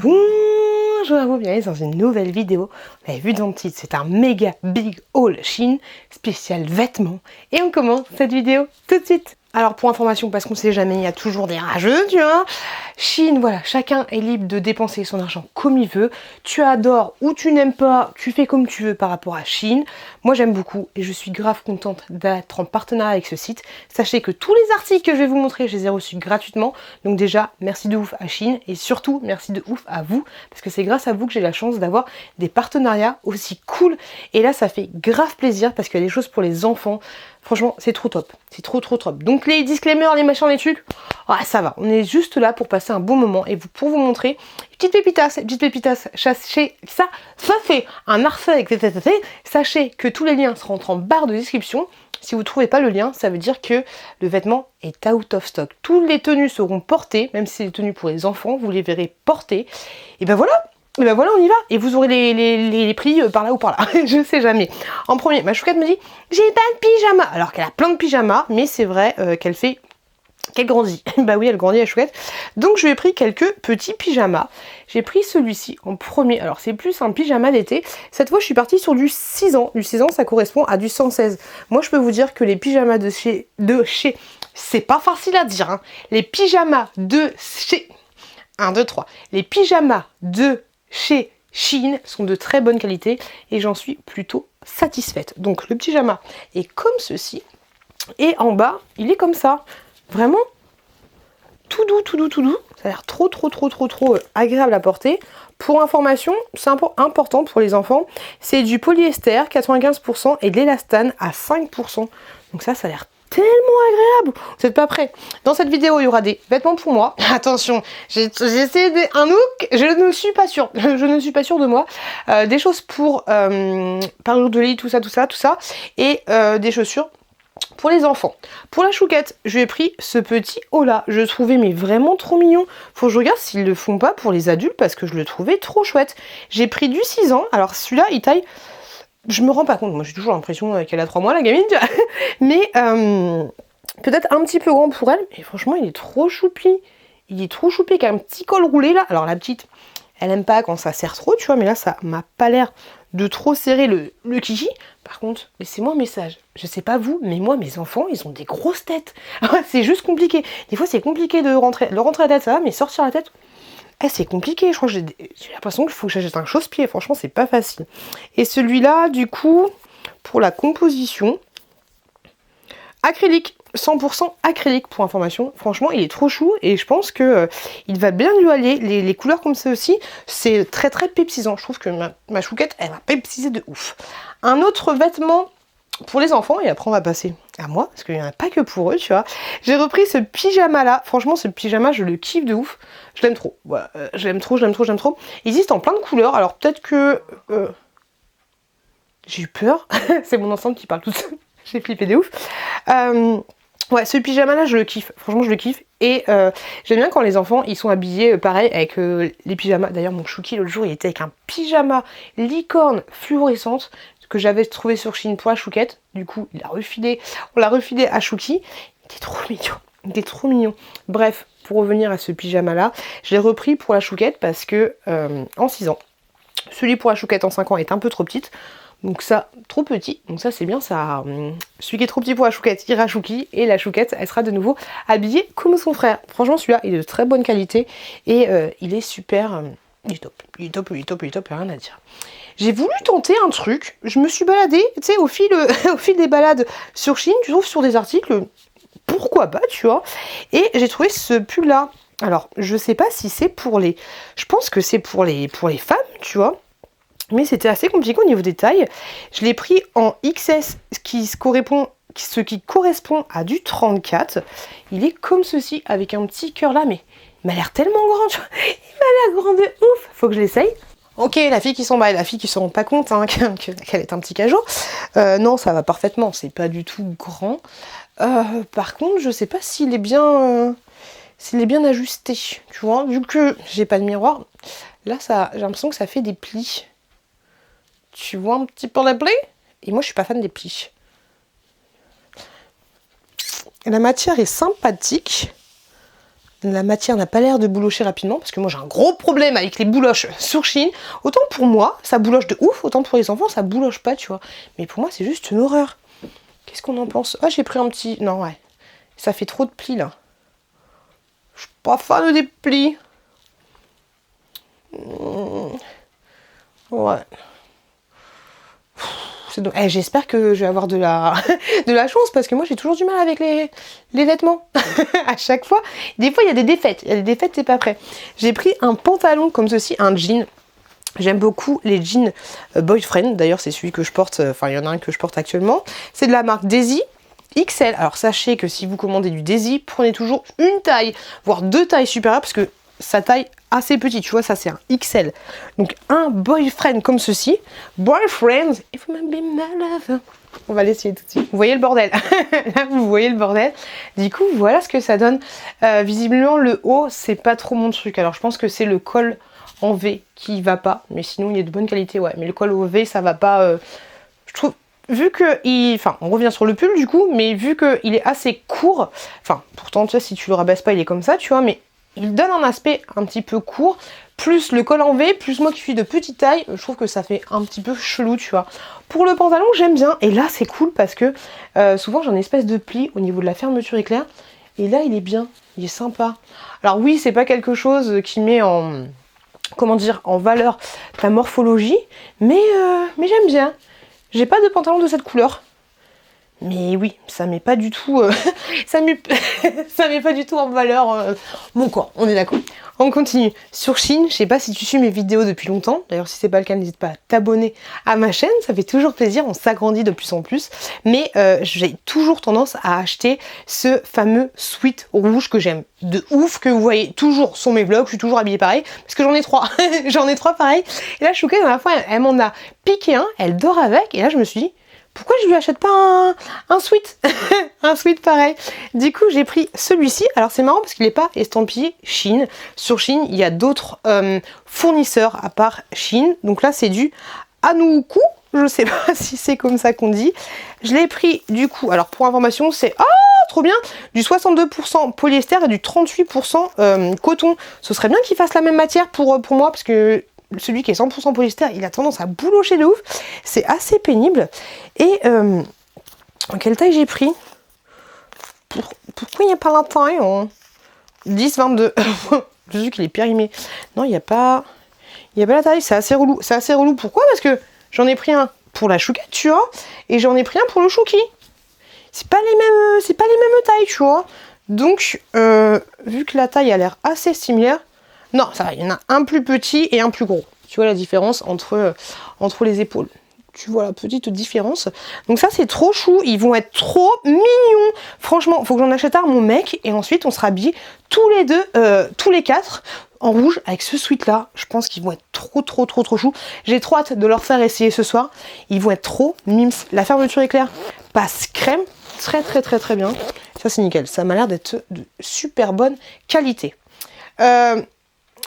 Bonjour à vous, bienvenue dans une nouvelle vidéo. Vous l'avez vu dans le titre, c'est un méga big haul Shein spécial vêtements. Et on commence cette vidéo tout de suite. Alors pour information, parce qu'on sait jamais, il y a toujours des rageux, tu vois. Shein, voilà, chacun est libre de dépenser son argent comme il veut. Tu adores ou tu n'aimes pas, tu fais comme tu veux par rapport à Shein. Moi j'aime beaucoup et je suis grave contente d'être en partenariat avec ce site. Sachez que tous les articles que je vais vous montrer, je les ai reçus gratuitement. Donc déjà, merci de ouf à Shein et surtout, merci de ouf à vous. Parce que c'est grâce à vous que j'ai la chance d'avoir des partenariats aussi cool. Et là, ça fait grave plaisir parce qu'il y a des choses pour les enfants. Franchement, c'est trop top. C'est trop top. Donc les disclaimers, les machins, les trucs, ah, ça va. On est juste là pour passer un bon moment et pour vous montrer petite pépitas, sachez ça fait un archet. Sachez que tous les liens seront en barre de description. Si vous ne trouvez pas le lien, ça veut dire que le vêtement est out of stock. Toutes les tenues seront portées, même si c'est des tenues pour les enfants, vous les verrez portées. Et ben voilà. Et ben voilà, on y va. Et vous aurez les prix par là ou par là. Je sais jamais. En premier, ma chouquette me dit j'ai pas de pyjama. Alors qu'elle a plein de pyjamas, mais c'est vrai qu'elle grandit. Bah oui, elle grandit la chouquette. Donc je lui ai pris quelques petits pyjamas. J'ai pris celui-ci en premier. Alors c'est plus un pyjama d'été. Cette fois je suis partie sur du 6 ans. Du 6 ans ça correspond à du 116. Moi je peux vous dire que les pyjamas de chez c'est pas facile à dire. Hein. Les pyjamas de chez 1, 2, 3. Les pyjamas de chez Shein sont de très bonne qualité et j'en suis plutôt satisfaite. Donc le pyjama est comme ceci et en bas il est comme ça. Vraiment tout doux. Ça a l'air trop agréable à porter. Pour information, c'est important pour les enfants, c'est du polyester 95% et de l'élastane à 5%. Donc ça a l'air tellement agréable. Vous n'êtes pas prêts? Dans cette vidéo, il y aura des vêtements pour moi. Attention, j'ai essayé un look, je ne suis pas sûre. Je ne suis pas sûre de moi. Des choses pour parure de lit, tout ça. Et des chaussures pour les enfants. Pour la chouquette, je lui ai pris ce petit haut là. Je le trouvais mais vraiment trop mignon. Faut que je regarde s'ils le font pas pour les adultes parce que je le trouvais trop chouette. J'ai pris du 6 ans. Alors celui-là, il taille... Je me rends pas compte. Moi, j'ai toujours l'impression qu'elle a 3 mois, la gamine. Tu vois. Mais peut-être un petit peu grand pour elle. Et franchement, il est trop choupi. Il est trop choupi avec un petit col roulé là. Alors la petite, elle aime pas quand ça serre trop, tu vois. Mais là, ça m'a pas l'air de trop serrer le kiki. Par contre, laissez-moi un message. Je sais pas vous, mais moi, mes enfants, ils ont des grosses têtes. C'est juste compliqué. Des fois, c'est compliqué de rentrer. Le rentrer la tête, ça va, mais sortir la tête, c'est compliqué. Je crois que j'ai l'impression qu'il faut que j'achète un chausse-pied. Franchement, c'est pas facile. Et celui-là, du coup, pour la composition, acrylique. 100% acrylique pour information. Franchement, il est trop chou et je pense que il va bien lui aller. Les couleurs comme ça aussi, c'est très pepsisant. Je trouve que ma chouquette, elle va pepsiser de ouf. Un autre vêtement pour les enfants, et après on va passer à moi, parce qu'il n'y en a pas que pour eux, tu vois. J'ai repris ce pyjama là. Franchement, ce pyjama, je le kiffe de ouf. Je l'aime trop. Voilà, je l'aime trop. Il existe en plein de couleurs. Alors peut-être que... j'ai eu peur. C'est mon ensemble qui parle tout seul. J'ai flippé de ouf. Ouais, ce pyjama là, je le kiffe. Franchement, je le kiffe. Et j'aime bien quand les enfants, ils sont habillés pareil avec les pyjamas. D'ailleurs, mon Chouki, l'autre jour, il était avec un pyjama licorne fluorescente que j'avais trouvé sur Shein pour la chouquette. Du coup, on l'a refilé à Chouki. Il était trop mignon. Bref, pour revenir à ce pyjama là, je l'ai repris pour la chouquette parce que en 6 ans. Celui pour la chouquette en 5 ans est un peu trop petite. Donc ça, trop petit, donc ça c'est bien, ça. Celui qui est trop petit pour la chouquette ira à Chouki et la chouquette, elle sera de nouveau habillée comme son frère. Franchement celui-là, il est de très bonne qualité et il est super, il est top, rien à dire. J'ai voulu tenter un truc, je me suis baladée, tu sais, au fil des balades sur Shein, tu trouves sur des articles, pourquoi pas, tu vois, et j'ai trouvé ce pull-là. Alors, je sais pas si c'est pour les... Je pense que c'est pour les femmes, tu vois. Mais c'était assez compliqué au niveau des tailles. Je l'ai pris en XS, ce qui correspond à du 34. Il est comme ceci, avec un petit cœur là, mais il m'a l'air tellement grand, tu vois. Il m'a l'air grand de ouf. Faut que je l'essaye. Ok, la fille qui s'en bat, la fille qui se rend pas compte hein, qu'elle est un petit cajot. Non, ça va parfaitement, c'est pas du tout grand. Par contre, je sais pas s'il est bien... ajusté, tu vois. Vu que j'ai pas de miroir, là, j'ai l'impression que ça fait des plis. Tu vois un petit peu les plis? Et moi, je suis pas fan des plis. La matière est sympathique. La matière n'a pas l'air de boulocher rapidement, parce que moi j'ai un gros problème avec les bouloches sur Shein. Autant pour moi, ça bouloche de ouf, autant pour les enfants, ça bouloche pas, tu vois. Mais pour moi, c'est juste une horreur. Qu'est-ce qu'on en pense? Ah, j'ai pris un petit... Non, ouais. Ça fait trop de plis, là. Je suis pas fan des plis. Ouais. Eh, j'espère que je vais avoir de la, de la chance parce que moi j'ai toujours du mal avec les vêtements. À chaque fois. Des fois il y a des défaites. Il y a des défaites, c'est pas prêt. J'ai pris un pantalon comme ceci, un jean. J'aime beaucoup les jeans Boyfriend. D'ailleurs c'est celui que je porte. Enfin il y en a un que je porte actuellement. C'est de la marque Daisy. XL. Alors sachez que si vous commandez du Daisy, prenez toujours une taille, voire 2 tailles supérieures parce que sa taille assez petite, tu vois, ça c'est un XL. Donc un boyfriend comme ceci. Boyfriend, if you be my lover. On va l'essayer tout de suite. Vous voyez le bordel. Là, vous voyez le bordel. Du coup, voilà ce que ça donne. Visiblement, le haut, c'est pas trop mon truc. Alors, je pense que c'est le col en V qui va pas. Mais sinon, il est de bonne qualité, ouais. Mais le col au V, ça va pas. Je trouve... Vu que enfin, on revient sur le pull du coup, mais vu qu'il est assez court, enfin, pourtant, tu vois, si tu le rabaisses pas, il est comme ça, tu vois, mais il donne un aspect un petit peu court, plus le col en V, plus moi qui suis de petite taille, je trouve que ça fait un petit peu chelou, tu vois. Pour le pantalon, j'aime bien, et là, c'est cool parce que souvent, j'ai une espèce de pli au niveau de la fermeture éclair, et là, il est bien, il est sympa. Alors oui, c'est pas quelque chose qui met en, comment dire, en valeur ta morphologie, mais j'aime bien. J'ai pas de pantalon de cette couleur. Mais oui, ça met pas du tout ça met pas du tout en valeur mon corps, on est d'accord. On continue. Sur Shein, je sais pas si tu suis mes vidéos depuis longtemps. D'ailleurs, si c'est pas le cas, n'hésite pas à t'abonner à ma chaîne. Ça fait toujours plaisir, on s'agrandit de plus en plus. Mais j'ai toujours tendance à acheter ce fameux sweat rouge que j'aime de ouf, que vous voyez toujours sur mes vlogs. Je suis toujours habillée pareil, parce que j'en ai 3. J'en ai 3 pareil. Et là, Chouquet, dans la fois, elle m'en a piqué un, elle dort avec. Et là, je me suis dit, pourquoi je lui achète pas un sweat un sweat pareil. Du coup, j'ai pris celui-ci. Alors, c'est marrant parce qu'il n'est pas estampillé Shein. Sur Shein, il y a d'autres fournisseurs à part Shein. Donc là, c'est du Anoukou. Je sais pas si c'est comme ça qu'on dit. Je l'ai pris du coup. Alors, pour information, c'est... Oh, trop bien! Du 62% polyester et du 38% coton. Ce serait bien qu'il fasse la même matière pour moi parce que... Celui qui est 100% polyester, il a tendance à boulocher de ouf. C'est assez pénible. Et en quelle taille j'ai pris? Pourquoi il n'y a pas la taille hein 10-22. Je sais qu'il est périmé. Non, il n'y a pas la taille. C'est assez relou. C'est assez relou. Pourquoi? Parce que j'en ai pris un pour la chouquette, tu vois. Et j'en ai pris un pour le chouki. C'est pas les mêmes tailles, tu vois. Donc, vu que la taille a l'air assez similaire, non, ça va, il y en a un plus petit et un plus gros. Tu vois la différence entre les épaules. Tu vois la petite différence. Donc ça, c'est trop chou. Ils vont être trop mignons. Franchement, faut que j'en achète un à mon mec. Et ensuite, on sera habillés tous les deux, tous les 4, en rouge avec ce sweat-là. Je pense qu'ils vont être trop chou. J'ai trop hâte de leur faire essayer ce soir. Ils vont être trop mimes. La fermeture éclair passe crème. Très bien. Ça, c'est nickel. Ça m'a l'air d'être de super bonne qualité.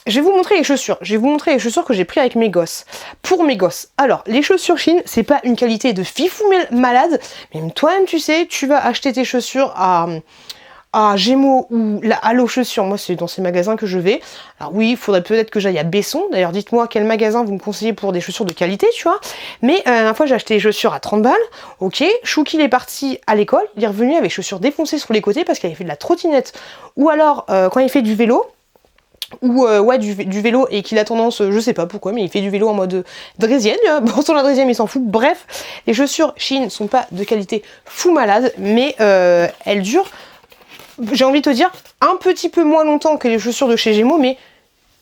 Je vais vous montrer les chaussures. Je vais vous montrer les chaussures que j'ai pris avec mes gosses. Pour mes gosses. Alors, les chaussures Shein, c'est pas une qualité de fifou malade. Mais toi-même, tu sais, tu vas acheter tes chaussures à Gémeaux ou la Halo Chaussures. Moi, c'est dans ces magasins que je vais. Alors oui, il faudrait peut-être que j'aille à Besson. D'ailleurs, dites-moi quel magasin vous me conseillez pour des chaussures de qualité, tu vois. Mais la dernière fois, j'ai acheté des chaussures à 30 balles. Ok, Chouki, il est parti à l'école. Il est revenu avec chaussures défoncées sur les côtés parce qu'il avait fait de la trottinette. Ou alors, quand il fait du vélo, ou ouais du vélo et qu'il a tendance, je sais pas pourquoi, mais il fait du vélo en mode draisienne, bon sur la draisienne il s'en fout, bref, les chaussures Shein sont pas de qualité fou malade, mais elles durent, j'ai envie de te dire, un petit peu moins longtemps que les chaussures de chez Gémeaux, mais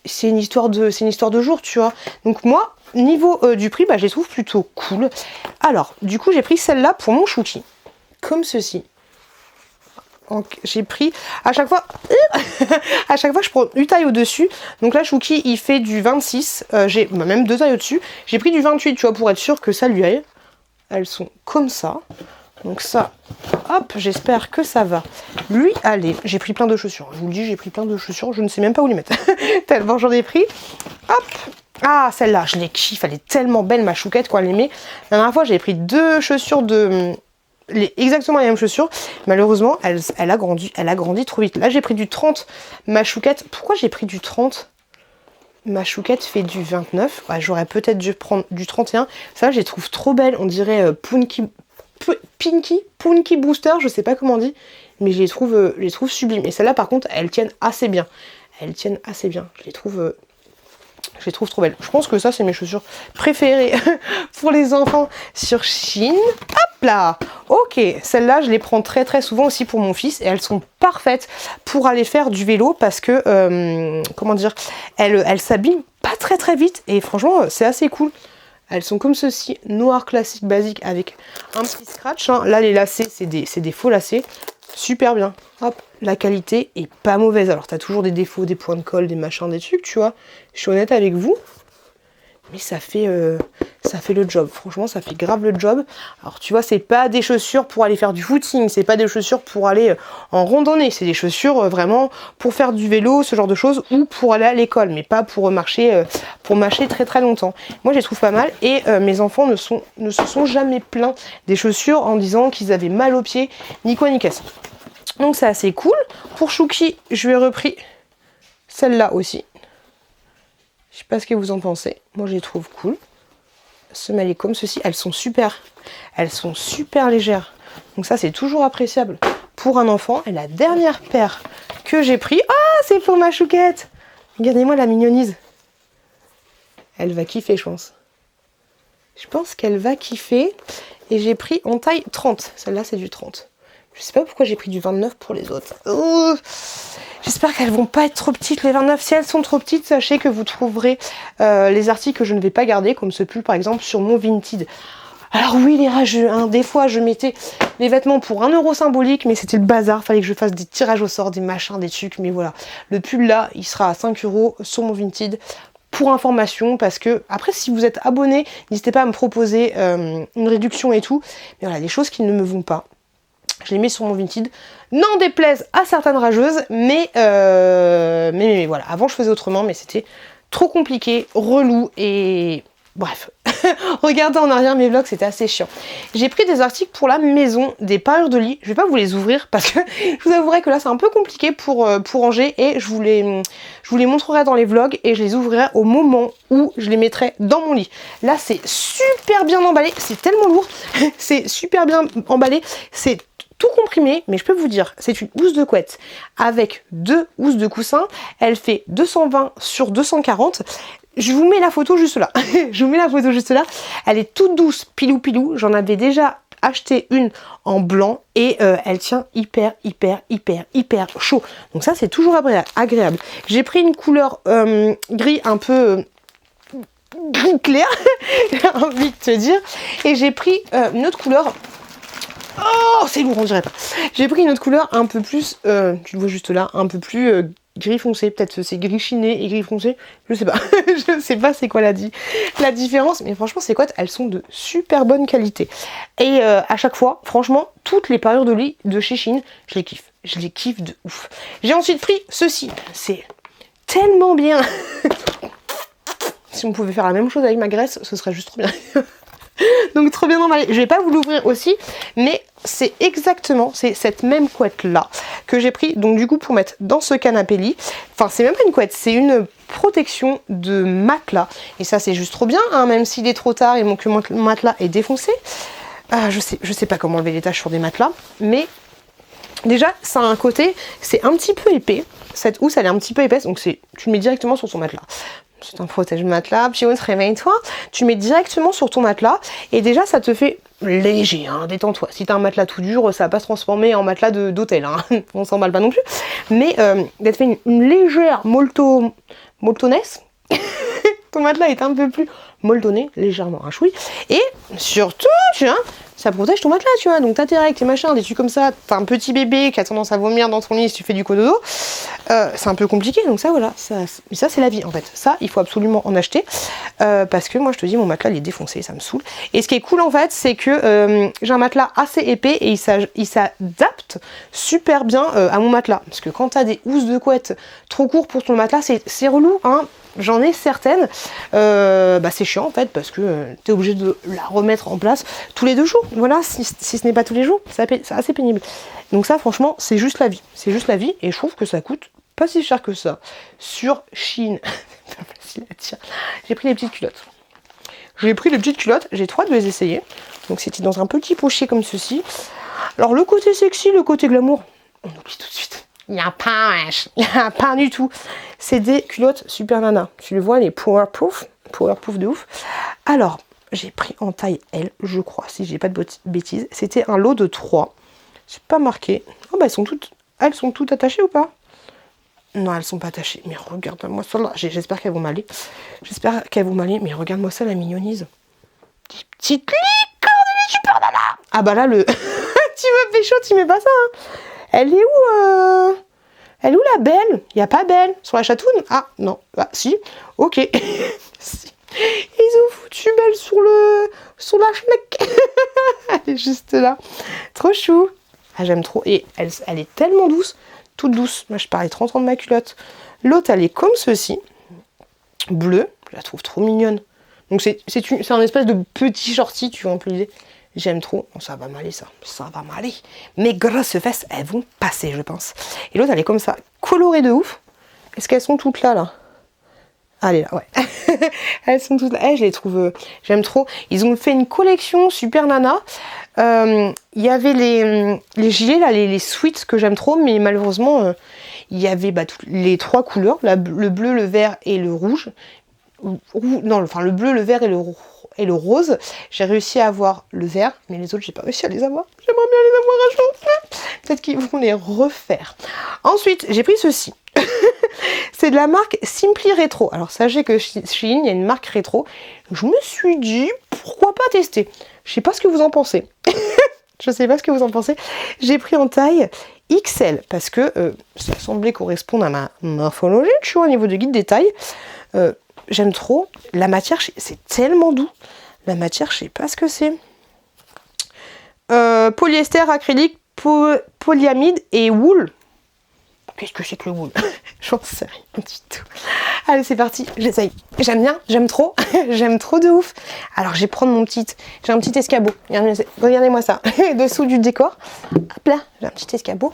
c'est une histoire de jour, tu vois. Donc moi, niveau du prix, bah, je les trouve plutôt cool. Alors, du coup, j'ai pris celle-là pour mon chouki, comme ceci. J'ai pris à chaque fois je prends une taille au dessus. Donc là Chouki il fait du 26, j'ai même 2 tailles au dessus. J'ai pris du 28, tu vois, pour être sûr que ça lui aille. Elles sont comme ça. Donc ça, hop, j'espère que ça va lui aller. J'ai pris plein de chaussures. Je vous le dis, j'ai pris plein de chaussures. Je ne sais même pas où les mettre. Tellement j'en ai pris. Hop. Ah, celle-là, je les kiffe. Elle est tellement belle, ma chouquette, quand elle les met. La dernière fois, j'ai pris 2 chaussures de exactement les mêmes chaussures. Malheureusement, elle a grandi trop vite. Là, j'ai pris du 30. Ma chouquette, pourquoi j'ai pris du 30? Ma chouquette fait du 29. Ouais, j'aurais peut-être dû prendre du 31. Ça, je les trouve trop belles. On dirait Punky Booster, je sais pas comment on dit. Mais je les trouve sublimes. Et celles-là, par contre, elles tiennent assez bien. Elles tiennent assez bien. Je les trouve trop belles. Je pense que ça, c'est mes chaussures préférées pour les enfants sur Shein. Hop là! Ok, celles-là, je les prends très très souvent aussi pour mon fils. Et elles sont parfaites pour aller faire du vélo parce que, comment dire, elles s'abîment pas très très vite. Et franchement, c'est assez cool. Elles sont comme ceci, noir classique basique avec un petit scratch. Hein. Là, les lacets, c'est des faux lacets. Super bien. Hop, la qualité est pas mauvaise. Alors, t'as toujours des défauts, des points de colle, des machins, des trucs, tu vois. Je suis honnête avec vous. Mais ça fait le job. Franchement, ça fait grave le job. Alors, tu vois, c'est pas des chaussures pour aller faire du footing. C'est pas des chaussures pour aller en randonnée. C'est des chaussures vraiment pour faire du vélo, ce genre de choses, ou pour aller à l'école, mais pas pour marcher très très longtemps. Moi, je les trouve pas mal. Et mes enfants ne se sont jamais plaints des chaussures en disant qu'ils avaient mal aux pieds, ni quoi ni casse. Donc, c'est assez cool. Pour Chouki, je lui ai repris celle-là aussi. Je sais pas ce que vous en pensez. Moi, je les trouve cool. Semelles comme ceci. Elles sont super légères. Donc ça, c'est toujours appréciable pour un enfant. Et la dernière paire que j'ai pris... Ah, c'est pour ma chouquette! Regardez-moi la mignonise. Elle va kiffer, je pense. Je pense qu'elle va kiffer. Et j'ai pris en taille 30. Celle-là, c'est du 30. Je sais pas pourquoi j'ai pris du 29 pour les autres. J'espère qu'elles vont pas être trop petites les 29. Si elles sont trop petites, sachez que vous trouverez les articles que je ne vais pas garder, comme ce pull par exemple sur mon Vinted. Alors oui, les rageux, hein, des fois je mettais les vêtements pour 1 € symbolique, mais c'était le bazar, fallait que je fasse des tirages au sort, des machins, des trucs, mais voilà. Le pull là, il sera à 5 € sur mon Vinted. Pour information, parce que après si vous êtes abonné, n'hésitez pas à me proposer une réduction et tout. Mais voilà, des choses qui ne me vont pas. Je les mets sur mon Vinted. N'en déplaise à certaines rageuses, mais voilà. Avant, je faisais autrement, mais c'était trop compliqué, relou et... Bref. Regardez en arrière mes vlogs, c'était assez chiant. J'ai pris des articles pour la maison, des parures de lit. Je vais pas vous les ouvrir parce que je vous avouerai que là, c'est un peu compliqué pour ranger et je vous les montrerai dans les vlogs et je les ouvrirai au moment où je les mettrai dans mon lit. Là, c'est super bien emballé. C'est tellement lourd. C'est super bien emballé. C'est tout comprimé, mais je peux vous dire, c'est une housse de couette avec 2 housses de coussin. Elle fait 220 sur 240. Je vous mets la photo juste là. Je vous mets la photo juste là. Elle est toute douce, pilou pilou. J'en avais déjà acheté une en blanc et elle tient hyper chaud. Donc ça, c'est toujours agréable. J'ai pris une couleur gris un peu... gris clair, j'ai envie de te dire. Et j'ai pris une autre couleur... Oh, c'est lourd, on dirait pas. J'ai pris une autre couleur un peu plus, tu le vois juste là, un peu plus gris foncé. Peut-être c'est gris chiné et gris foncé. Je sais pas. Je sais pas c'est quoi la différence. Mais franchement, ces couettes, elles sont de super bonne qualité. Et à chaque fois, franchement, toutes les parures de lit de chez Shein, je les kiffe. Je les kiffe de ouf. J'ai ensuite pris ceci. C'est tellement bien. Si on pouvait faire la même chose avec ma graisse, ce serait juste trop bien. Donc trop bien emballé. Je vais pas vous l'ouvrir aussi, mais c'est exactement, c'est cette même couette là que j'ai pris donc du coup pour mettre dans ce canapé lit. Enfin c'est même pas une couette, c'est une protection de matelas. Et ça c'est juste trop bien, hein, même s'il est trop tard et que mon matelas est défoncé. Je sais pas comment enlever les taches sur des matelas, mais déjà ça a un côté, c'est un petit peu épais. Cette housse elle est un petit peu épaisse, donc tu le mets directement sur ton matelas. C'est un protège-matelas, puis réveille-toi, tu mets directement sur ton matelas et déjà ça te fait léger, hein, détends-toi. Si t'as un matelas tout dur, ça va pas se transformer en matelas d'hôtel, hein. On s'emballe pas non plus. Mais d'être fait une légère moltonesse, ton matelas est un peu plus molletonné, légèrement un chouï. Et surtout, tu vois, ça protège ton matelas, tu vois. Donc t'as tes règles, tes machins, des trucs comme ça, t'as un petit bébé qui a tendance à vomir dans ton lit si tu fais du cododo. C'est un peu compliqué, donc ça voilà, mais ça c'est la vie en fait. Ça, il faut absolument en acheter. Parce que moi je te dis, mon matelas il est défoncé, ça me saoule. Et ce qui est cool en fait, c'est que j'ai un matelas assez épais et il s'adapte s'adapte super bien à mon matelas. Parce que quand t'as des housses de couette trop courtes pour ton matelas, c'est relou, hein. J'en ai certaines. C'est chiant en fait parce que t'es obligé de la remettre en place tous les 2 jours. Voilà, si ce n'est pas tous les jours, c'est assez pénible. Donc ça, franchement, c'est juste la vie. C'est juste la vie et je trouve que ça coûte pas si cher que ça. Sur Shein, c'est pas facile à dire. J'ai pris les petites culottes. J'ai trop hâte de les essayer. Donc c'était dans un petit pochet comme ceci. Alors le côté sexy, le côté glamour, on oublie tout de suite. Il n'y a pas du tout. C'est des culottes super nana. Tu le vois, les powerproof de ouf. Alors, j'ai pris en taille L, je crois, si j'ai pas de bêtises. C'était un lot de 3. C'est pas marqué. Oh bah elles sont toutes attachées ou pas? Non, elles sont pas attachées. Mais regarde-moi ça là. J'espère qu'elles vont m'aller. Mais regarde-moi ça, la mignonise. Des petites licornes, elle est super nana. Ah bah là, tu me fais chaud, tu mets pas ça, hein. Elle est où la belle? Il n'y a pas belle sur la chatoune? Ah non, ah si, ok. Si. Ils ont foutu belle sur la schneck. Elle est juste là. Trop chou. Ah j'aime trop. Et elle est tellement douce, toute douce. Moi je parlais 30 ans de ma culotte. L'autre elle est comme ceci, bleue. Je la trouve trop mignonne. Donc c'est un espèce de petit shorty, tu vois un peu l'idée. J'aime trop. Bon, ça va m'aller, ça. Ça va m'aller. Mes grosses fesses, elles vont passer, je pense. Et l'autre, elle est comme ça, colorée de ouf. Est-ce qu'elles sont toutes là, là? Allez, là, ouais. Elles sont toutes là. Je les trouve... j'aime trop. Ils ont fait une collection super nana. Il y avait les gilets, là, les sweats que j'aime trop. Mais malheureusement, il y avait les 3 couleurs. Le bleu, le vert et le rouge. Le bleu, le vert et le rose. J'ai réussi à avoir le vert, mais les autres j'ai pas réussi à les avoir. J'aimerais bien les avoir un jour. Peut-être qu'ils vont les refaire. Ensuite, j'ai pris ceci. C'est de la marque Simply Retro. Alors sachez que chez Shein, il y a une marque rétro. Je me suis dit, pourquoi pas tester? Je sais pas ce que vous en pensez. Je sais pas ce que vous en pensez. J'ai pris en taille XL parce que ça semblait correspondre à ma morphologie, tu vois, au niveau de guide des tailles. J'aime trop. La matière, c'est tellement doux. La matière, je sais pas ce que c'est. Polyester, acrylique, polyamide et wool. Qu'est-ce que c'est que le wool? J'en sais rien du tout. Allez, c'est parti. J'essaye. J'aime bien. J'aime trop. J'aime trop de ouf. Alors, je vais prendre j'ai un petit escabeau. Regardez-moi ça. Dessous du décor. Hop là. J'ai un petit escabeau.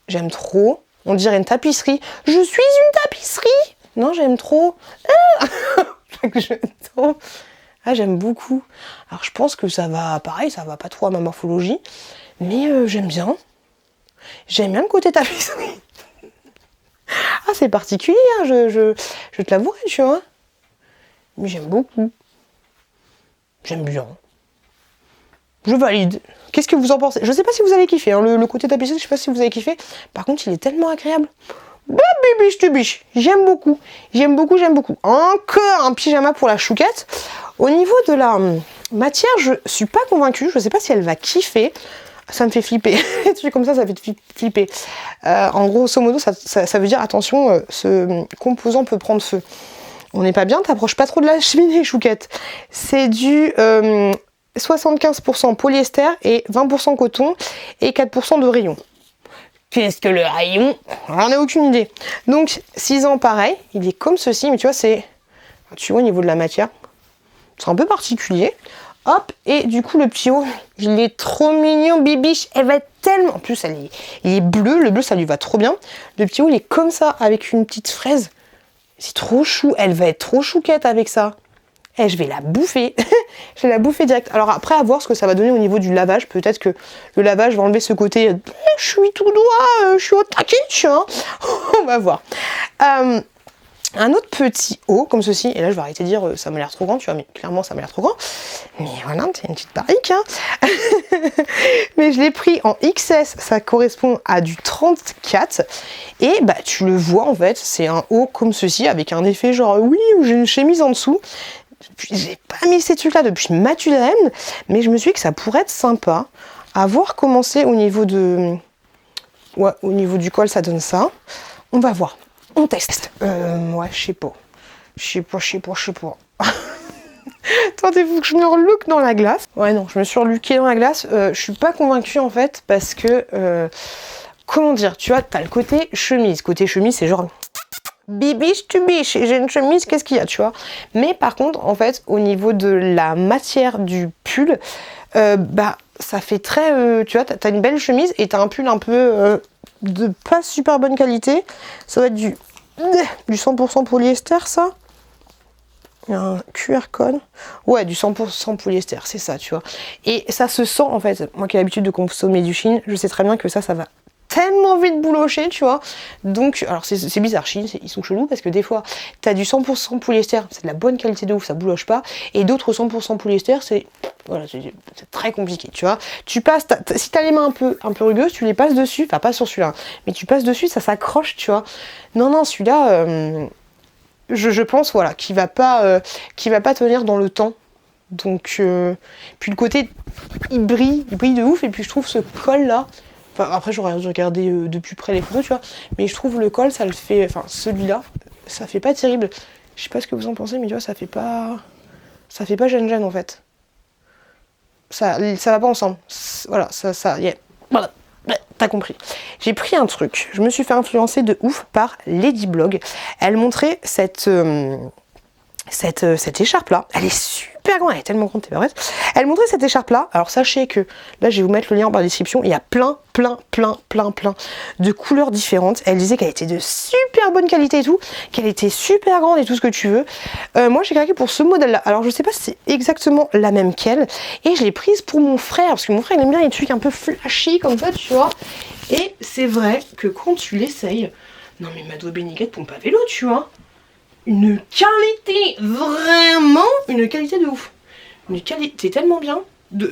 J'aime trop. On dirait une tapisserie. Je suis une tapisserie. Non, j'aime trop. J'aime beaucoup. Alors, je pense que ça va, pareil, ça va pas trop à ma morphologie. Mais j'aime bien. J'aime bien le côté tapisserie. Ah, c'est particulier, hein, je te l'avouerai, tu vois. Mais j'aime beaucoup. J'aime bien. Je valide. Qu'est-ce que vous en pensez? Je sais pas si vous avez kiffé. Hein, le côté tapisserie, je sais pas si vous avez kiffé. Par contre, il est tellement agréable. Bah, bibiche, tu biche. J'aime beaucoup. J'aime beaucoup, j'aime beaucoup. Encore un pyjama pour la chouquette. Au niveau de la matière, je suis pas convaincue. Je sais pas si elle va kiffer. Ça me fait flipper. Des trucs comme ça fait flipper. En grosso modo, ça veut dire, attention, ce composant peut prendre feu. On n'est pas bien, t'approches pas trop de la cheminée, chouquette. C'est du 75% polyester et 20% coton et 4% de rayon. Qu'est-ce que le rayon? J'en ai aucune idée. Donc 6 ans pareil, il est comme ceci, mais tu vois au niveau de la matière, c'est un peu particulier. Hop, et du coup le petit haut, il est trop mignon, bibiche, elle va être tellement... En plus, il est bleu, le bleu ça lui va trop bien. Le petit haut, il est comme ça, avec une petite fraise. C'est trop chou, elle va être trop chouquette avec ça. Et je vais la bouffer. Je vais la bouffer direct. Alors après, à voir ce que ça va donner au niveau du lavage. Peut-être que le lavage va enlever ce côté je suis tout droit, je suis au taquet, hein. On va voir. Un autre petit haut comme ceci. Et là, je vais arrêter de dire ça m'a l'air trop grand. Tu vois, mais clairement, ça m'a l'air trop grand. Mais voilà, c'est une petite barrique. Hein. Mais je l'ai pris en XS. Ça correspond à du 34. Et bah, tu le vois en fait. C'est un haut comme ceci avec un effet genre oui, j'ai une chemise en dessous. J'ai pas mis ces trucs là depuis Mathusalem, mais je me suis dit que ça pourrait être sympa à voir comment c'est au niveau de... Ouais, au niveau du col ça donne ça. On va voir, on teste. Ouais, je sais pas. Attendez-vous que je me relook dans la glace. Ouais non, je me suis relookée dans la glace. Je suis pas convaincue en fait parce que... comment dire, tu vois, t'as le côté chemise. Côté chemise, c'est genre... Bibiche tu biche, j'ai une chemise, qu'est-ce qu'il y a, tu vois. Mais par contre, en fait, au niveau de la matière du pull, bah, ça fait très... tu vois, t'as une belle chemise et t'as un pull un peu de pas super bonne qualité. Ça va être du 100% polyester, ça. Il y a un QR code. Ouais, du 100% polyester, c'est ça, tu vois. Et ça se sent, en fait. Moi qui ai l'habitude de consommer du Shein, je sais très bien que ça va tellement vite boulocher, tu vois. Donc, alors c'est bizarre, Shein, ils sont chelous parce que des fois, t'as du 100% polyester, c'est de la bonne qualité de ouf, ça bouloche pas. Et d'autres 100% polyester, c'est voilà, c'est très compliqué, tu vois. Tu passes, si t'as les mains un peu rugueuses, tu les passes dessus, enfin pas sur celui-là, mais tu passes dessus, ça s'accroche, tu vois. Non, celui-là, je pense, voilà, qu'il va pas tenir dans le temps. Donc, puis le côté, il brille de ouf, et puis je trouve ce col-là, enfin, après j'aurais regardé de plus près les photos, tu vois, mais je trouve le col, ça le fait, enfin celui-là, ça fait pas terrible. Je sais pas ce que vous en pensez, mais tu vois, ça fait pas gêne en fait. Ça va pas ensemble. Voilà, yeah. Voilà. T'as compris. J'ai pris un truc. Je me suis fait influencer de ouf par Ladyblog. Elle montrait cette écharpe là. Elle est super grande, elle est tellement grande, t'es pas prête. Elle montrait cette écharpe là. Alors sachez que là je vais vous mettre le lien dans la description. Il y a plein de couleurs différentes. Elle disait qu'elle était de super bonne qualité et tout, qu'elle était super grande et tout ce que tu veux. Moi j'ai craqué pour ce modèle là. Alors je sais pas si c'est exactement la même qu'elle. Et je l'ai prise pour mon frère, parce que mon frère il aime bien les trucs un peu flashy comme ça, tu vois. Et c'est vrai que quand tu l'essayes, non mais Mado Béniquette pompe à vélo, tu vois. Une qualité, vraiment une qualité de ouf. Une qualité tellement bien.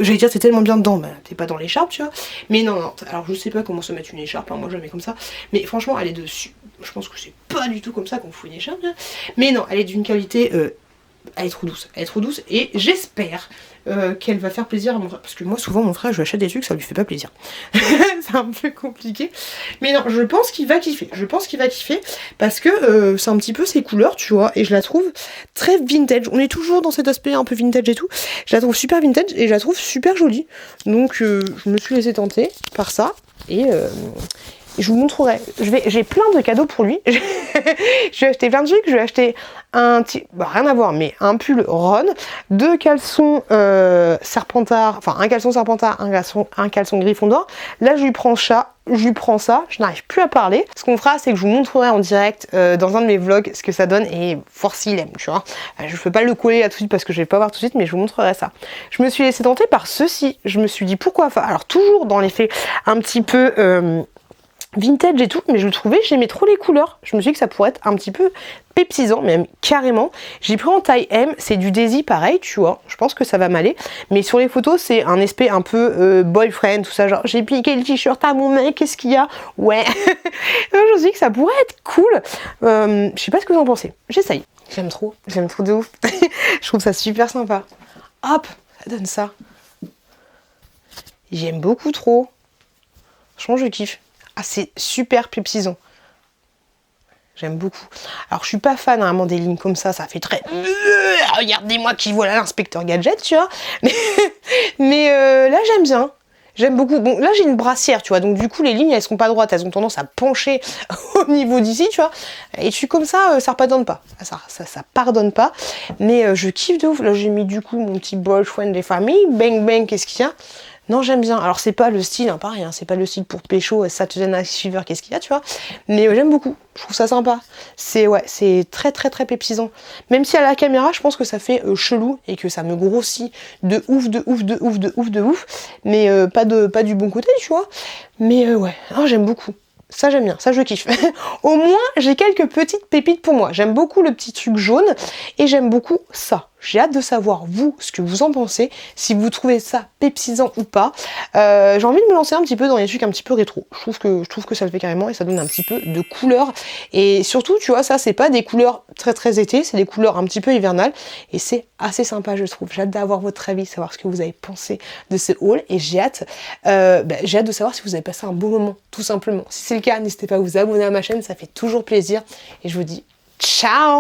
J'allais dire c'est tellement bien dedans, bah t'es pas dans l'écharpe, tu vois. Mais non, alors je sais pas comment se mettre une écharpe, hein, moi jamais comme ça. Mais franchement, elle est dessus. Je pense que c'est pas du tout comme ça qu'on fout une écharpe. Hein. Mais non, elle est d'une qualité... elle est trop douce. Elle est trop douce et j'espère qu'elle va faire plaisir à mon frère. Parce que moi, souvent, mon frère, je lui achète des trucs, ça lui fait pas plaisir. C'est un peu compliqué. Mais non, je pense qu'il va kiffer. Je pense qu'il va kiffer parce que c'est un petit peu ses couleurs, tu vois. Et je la trouve très vintage. On est toujours dans cet aspect un peu vintage et tout. Je la trouve super vintage et je la trouve super jolie. Donc, je me suis laissée tenter par ça. Et... je vous montrerai. J'ai plein de cadeaux pour lui. Je vais acheter plein de trucs. Je vais acheter un rien à voir, mais un pull Ron, deux caleçons Serpentard, enfin un caleçon Serpentard, un caleçon Gryffondor. Là, je lui prends ça. Je n'arrive plus à parler. Ce qu'on fera, c'est que je vous montrerai en direct dans un de mes vlogs ce que ça donne et voir s'il aime, tu vois. Je ne peux pas le coller là tout de suite parce que je vais pas voir tout de suite, mais je vous montrerai ça. Je me suis laissée tenter par ceci. Je me suis dit pourquoi pas. Alors toujours dans l'effet un petit peu vintage et tout, mais je le trouvais, j'aimais trop les couleurs. Je me suis dit que ça pourrait être un petit peu pépsisant, même carrément. J'ai pris en taille M, c'est du Daisy pareil, tu vois. Je pense que ça va m'aller. Mais sur les photos, c'est un aspect un peu boyfriend, tout ça. Genre, j'ai piqué le t-shirt à mon mec, qu'est-ce qu'il y a? Ouais. Je me suis dit que ça pourrait être cool. Je sais pas ce que vous en pensez. J'essaye. J'aime trop de ouf. Je trouve ça super sympa. Hop, ça donne ça. J'aime beaucoup trop. Franchement, je kiffe. Ah, c'est super pépsisant. J'aime beaucoup. Alors, je suis pas fan vraiment des lignes comme ça. Ça fait très... regardez-moi qui voilà l'inspecteur gadget, tu vois. Mais là, j'aime bien. J'aime beaucoup. Bon, là, j'ai une brassière, tu vois. Donc, du coup, les lignes, elles sont pas droites. Elles ont tendance à pencher au niveau d'ici, tu vois. Et je suis comme ça, ça pardonne pas. Ça pardonne pas. Mais je kiffe de ouf. Là, j'ai mis, du coup, mon petit boyfriend des familles. Bang, bang, qu'est-ce qu'il y a? Non, j'aime bien. Alors, c'est pas le style, hein, pareil, hein, c'est pas le style pour pécho, Saturday Night Fever, qu'est-ce qu'il y a, tu vois. Mais j'aime beaucoup. Je trouve ça sympa. C'est très pépsisant. Même si à la caméra, je pense que ça fait chelou et que ça me grossit de ouf. Mais pas du bon côté, tu vois. Mais ouais, oh, j'aime beaucoup. Ça j'aime bien, ça je kiffe. Au moins j'ai quelques petites pépites pour moi. J'aime beaucoup le petit truc jaune et j'aime beaucoup ça. J'ai hâte de savoir vous ce que vous en pensez, si vous trouvez ça pépsisant ou pas. J'ai envie de me lancer un petit peu dans les trucs un petit peu rétro. Je trouve que ça le fait carrément et ça donne un petit peu de couleur. Et surtout tu vois ça c'est pas des couleurs très été, c'est des couleurs un petit peu hivernales et c'est assez sympa je trouve. J'ai hâte d'avoir votre avis, savoir ce que vous avez pensé de ce haul et j'ai hâte de savoir si vous avez passé un bon moment tout simplement. Si c'est le cas, n'hésitez pas à vous abonner à ma chaîne, ça fait toujours plaisir et je vous dis ciao.